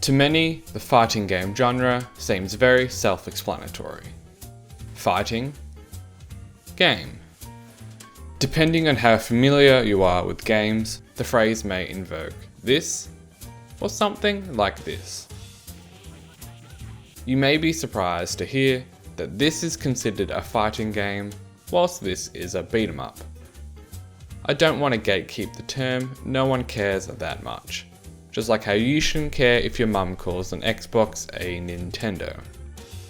To many, the fighting game genre seems very self-explanatory. Fighting, game. Depending on how familiar you are with games, the phrase may invoke this or something like this. You may be surprised to hear that this is considered a fighting game, whilst this is a beat 'em up. I don't want to gatekeep the term, no one cares that much. Just like how you shouldn't care if your mum calls an Xbox a Nintendo.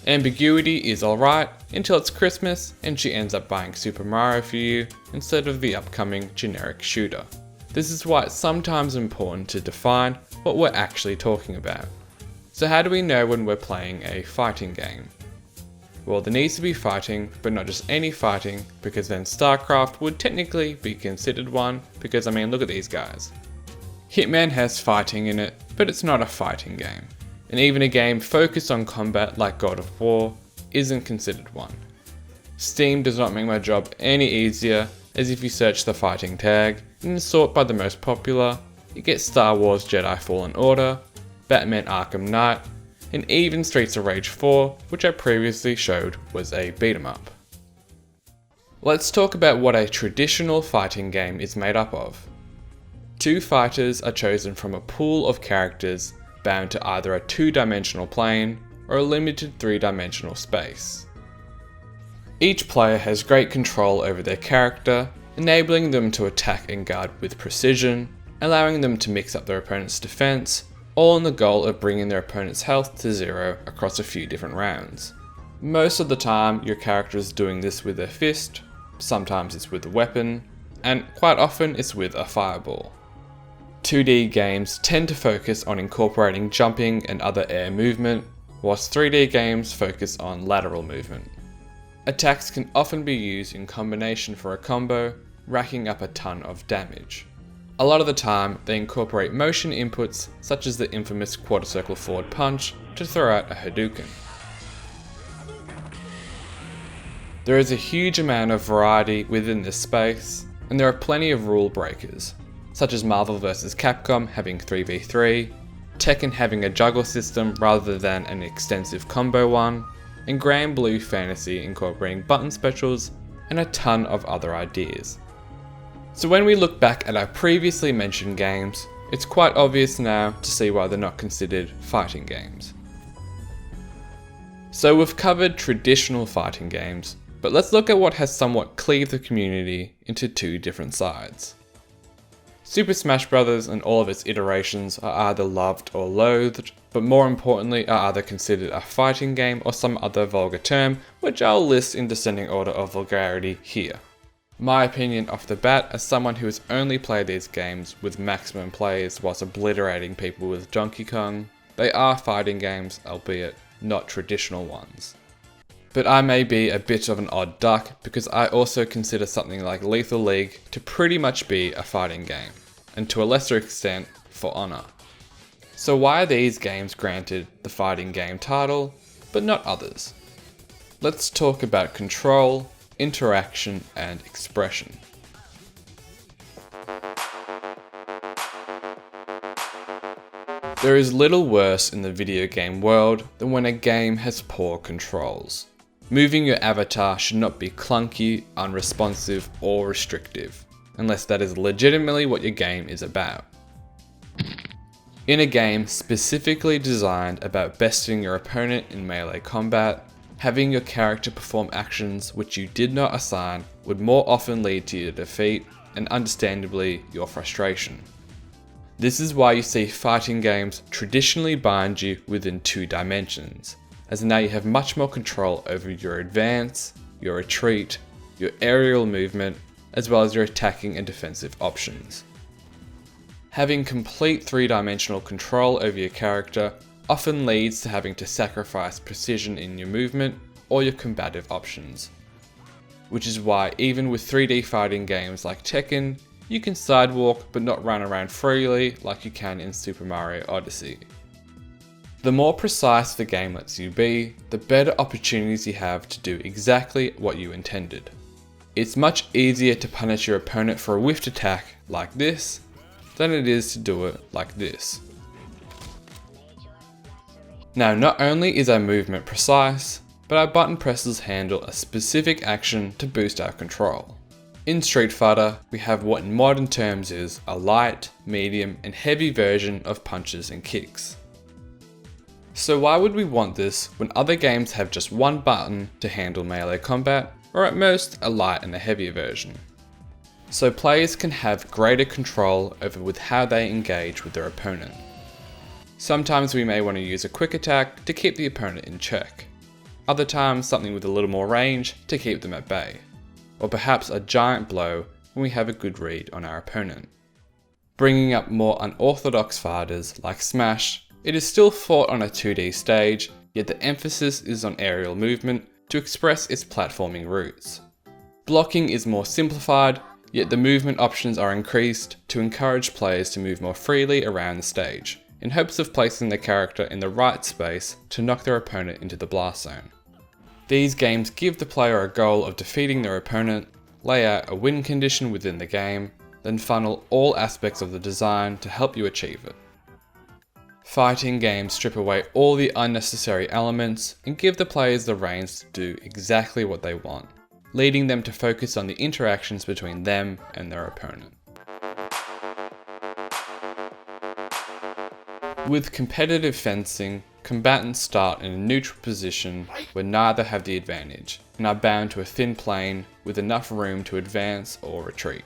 Ambiguity is alright until it's Christmas and she ends up buying Super Mario for you instead of the upcoming generic shooter. This is why it's sometimes important to define what we're actually talking about. So how do we know when we're playing a fighting game? Well, there needs to be fighting, but not just any fighting, because then StarCraft would technically be considered one, because I mean, look at these guys. Hitman has fighting in it, but it's not a fighting game. And even a game focused on combat like God of War isn't considered one. Steam does not make my job any easier, as if you search the fighting tag and sort by the most popular, you get Star Wars Jedi Fallen Order, Batman Arkham Knight, and even Streets of Rage 4, which I previously showed was a beat 'em up. Let's talk about what a traditional fighting game is made up of. Two fighters are chosen from a pool of characters bound to either a two-dimensional plane or a limited three-dimensional space. Each player has great control over their character, enabling them to attack and guard with precision, allowing them to mix up their opponent's defense, all in the goal of bringing their opponent's health to zero across a few different rounds. Most of the time, your character is doing this with their fist, sometimes it's with a weapon, and quite often it's with a fireball. 2D games tend to focus on incorporating jumping and other air movement, whilst 3D games focus on lateral movement. Attacks can often be used in combination for a combo, racking up a ton of damage. A lot of the time, they incorporate motion inputs such as the infamous quarter circle forward punch to throw out a Hadouken. There is a huge amount of variety within this space, and there are plenty of rule breakers, such as Marvel vs. Capcom having 3v3, Tekken having a juggle system rather than an extensive combo one, and Grand Blue Fantasy incorporating button specials, and a ton of other ideas. So when we look back at our previously mentioned games, it's quite obvious now to see why they're not considered fighting games. So we've covered traditional fighting games, but let's look at what has somewhat cleaved the community into two different sides. Super Smash Bros. And all of its iterations are either loved or loathed, but more importantly are either considered a fighting game or some other vulgar term, which I'll list in descending order of vulgarity here. My opinion off the bat, as someone who has only played these games with maximum plays whilst obliterating people with Donkey Kong, they are fighting games, albeit not traditional ones. But I may be a bit of an odd duck because I also consider something like Lethal League to pretty much be a fighting game, and to a lesser extent, For Honor. So why are these games granted the fighting game title, but not others? Let's talk about control, interaction, and expression. There is little worse in the video game world than when a game has poor controls. Moving your avatar should not be clunky, unresponsive, or restrictive, unless that is legitimately what your game is about. In a game specifically designed about besting your opponent in melee combat, having your character perform actions which you did not assign would more often lead to your defeat and understandably your frustration. This is why you see fighting games traditionally bind you within two dimensions, as now you have much more control over your advance, your retreat, your aerial movement, as well as your attacking and defensive options. Having complete three-dimensional control over your character often leads to having to sacrifice precision in your movement or your combative options. Which is why even with 3D fighting games like Tekken, you can sidewalk but not run around freely like you can in Super Mario Odyssey. The more precise the game lets you be, the better opportunities you have to do exactly what you intended. It's much easier to punish your opponent for a whiffed attack like this than it is to do it like this. Now, not only is our movement precise, but our button presses handle a specific action to boost our control. In Street Fighter, we have what in modern terms is a light, medium, and heavy version of punches and kicks. So why would we want this when other games have just one button to handle melee combat, or at most a light and a heavier version? So players can have greater control over with how they engage with their opponent. Sometimes we may want to use a quick attack to keep the opponent in check. Other times something with a little more range to keep them at bay. Or perhaps a giant blow when we have a good read on our opponent. Bringing up more unorthodox fighters like Smash, it is still fought on a 2D stage, yet the emphasis is on aerial movement to express its platforming roots. Blocking is more simplified, yet the movement options are increased to encourage players to move more freely around the stage, in hopes of placing their character in the right space to knock their opponent into the blast zone. These games give the player a goal of defeating their opponent, lay out a win condition within the game, then funnel all aspects of the design to help you achieve it. Fighting games strip away all the unnecessary elements and give the players the reins to do exactly what they want, leading them to focus on the interactions between them and their opponent. With competitive fencing, combatants start in a neutral position where neither have the advantage and are bound to a thin plane with enough room to advance or retreat.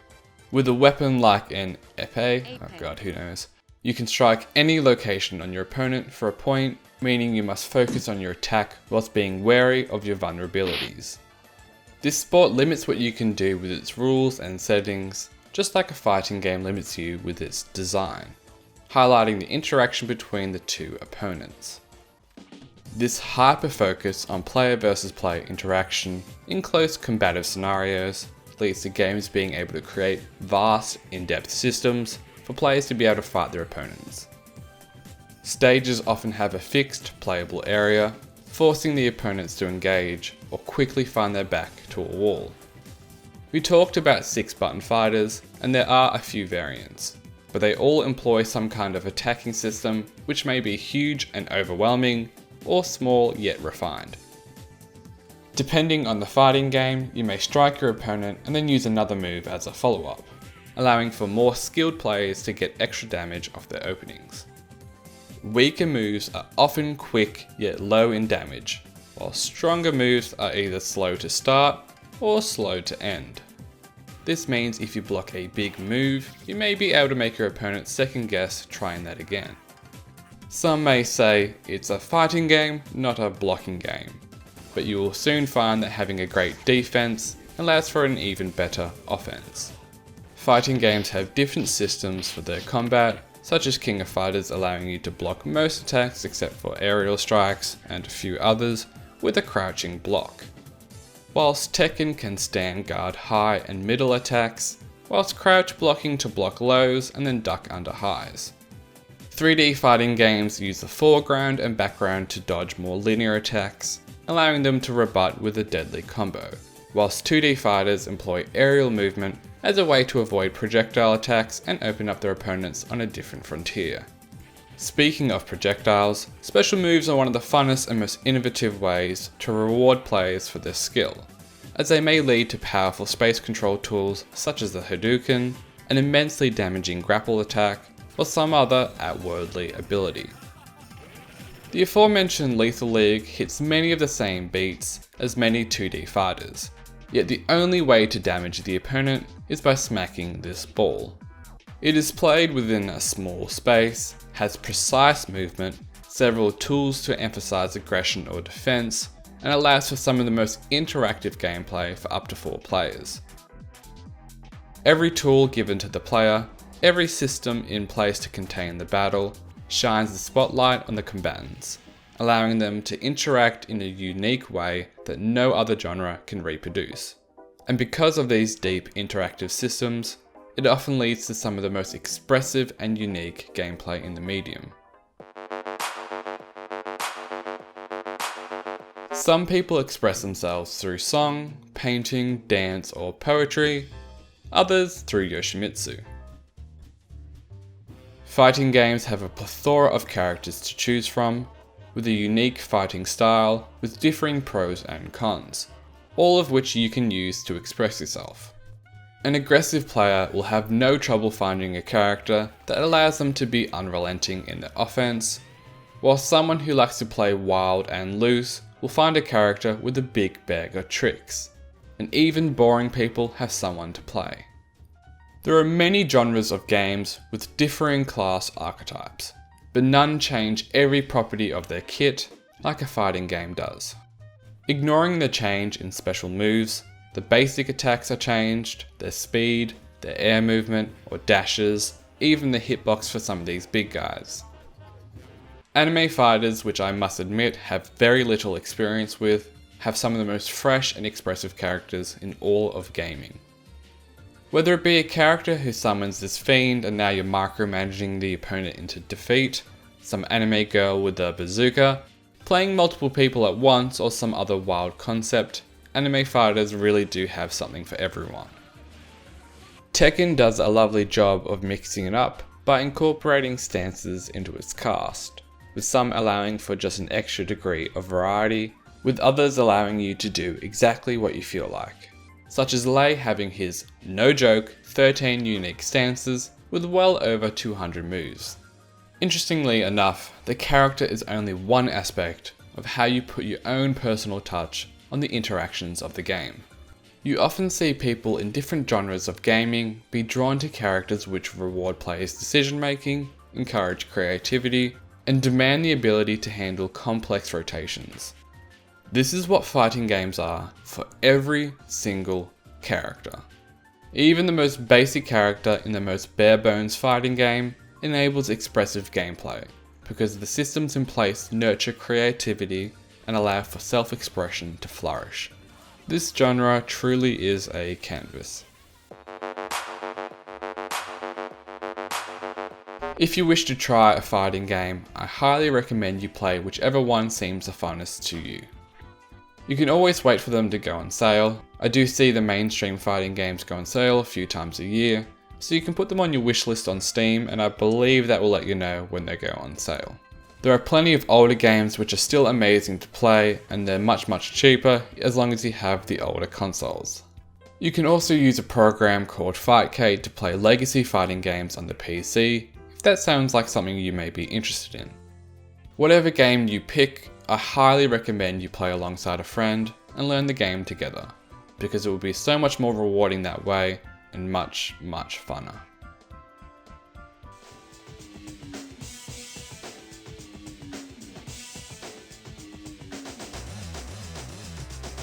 With a weapon like an épée, oh god, who knows, you can strike any location on your opponent for a point, meaning you must focus on your attack whilst being wary of your vulnerabilities. This sport limits what you can do with its rules and settings, just like a fighting game limits you with its design, highlighting the interaction between the two opponents. This hyper-focus on player versus player interaction in close combative scenarios leads to games being able to create vast, in-depth systems for players to be able to fight their opponents. Stages often have a fixed, playable area, forcing the opponents to engage or quickly find their back to a wall. We talked about 6-button fighters, and there are a few variants, but they all employ some kind of attacking system which may be huge and overwhelming, or small yet refined. Depending on the fighting game, you may strike your opponent and then use another move as a follow-up, allowing for more skilled players to get extra damage off their openings. Weaker moves are often quick yet low in damage, while stronger moves are either slow to start or slow to end. This means if you block a big move, you may be able to make your opponent second guess trying that again. Some may say it's a fighting game, not a blocking game, but you will soon find that having a great defense allows for an even better offense. Fighting games have different systems for their combat, such as King of Fighters allowing you to block most attacks except for aerial strikes and a few others with a crouching block. Whilst Tekken can stand guard high and middle attacks, whilst crouch blocking to block lows and then duck under highs. 3D fighting games use the foreground and background to dodge more linear attacks, allowing them to rebut with a deadly combo, whilst 2D fighters employ aerial movement as a way to avoid projectile attacks and open up their opponents on a different frontier. Speaking of projectiles, special moves are one of the funnest and most innovative ways to reward players for their skill, as they may lead to powerful space control tools such as the Hadouken, an immensely damaging grapple attack, or some other outwardly ability. The aforementioned Lethal League hits many of the same beats as many 2D fighters, yet the only way to damage the opponent is by smacking this ball. It is played within a small space, has precise movement, several tools to emphasize aggression or defense, and allows for some of the most interactive gameplay for up to 4 players. Every tool given to the player, every system in place to contain the battle, shines the spotlight on the combatants, allowing them to interact in a unique way that no other genre can reproduce. And because of these deep interactive systems, it often leads to some of the most expressive and unique gameplay in the medium. Some people express themselves through song, painting, dance, or poetry, others through Yoshimitsu. Fighting games have a plethora of characters to choose from, with a unique fighting style with differing pros and cons, all of which you can use to express yourself. An aggressive player will have no trouble finding a character that allows them to be unrelenting in their offense, while someone who likes to play wild and loose will find a character with a big bag of tricks, and even boring people have someone to play. There are many genres of games with differing class archetypes, but none change every property of their kit like a fighting game does. Ignoring the change in special moves, the basic attacks are changed, their speed, their air movement or dashes, even the hitbox for some of these big guys. Anime fighters, which I must admit have very little experience with, have some of the most fresh and expressive characters in all of gaming. Whether it be a character who summons this fiend and now you're micromanaging the opponent into defeat, some anime girl with a bazooka, playing multiple people at once or some other wild concept, anime fighters really do have something for everyone. Tekken does a lovely job of mixing it up by incorporating stances into its cast, with some allowing for just an extra degree of variety, with others allowing you to do exactly what you feel like, such as Lei having his, no joke, 13 unique stances with well over 200 moves. Interestingly enough, the character is only one aspect of how you put your own personal touch on the interactions of the game. You often see people in different genres of gaming be drawn to characters which reward players' decision making, encourage creativity, and demand the ability to handle complex rotations. This is what fighting games are for every single character. Even the most basic character in the most bare bones fighting game enables expressive gameplay, because the systems in place nurture creativity and allow for self-expression to flourish. This genre truly is a canvas. If you wish to try a fighting game, I highly recommend you play whichever one seems the funnest to you. You can always wait for them to go on sale. I do see the mainstream fighting games go on sale a few times a year, so you can put them on your wishlist on Steam, and I believe that will let you know when they go on sale. There are plenty of older games which are still amazing to play, and they're much cheaper as long as you have the older consoles. You can also use a program called Fightcade to play legacy fighting games on the PC, if that sounds like something you may be interested in. Whatever game you pick, I highly recommend you play alongside a friend and learn the game together, because it will be so much more rewarding that way and much funner.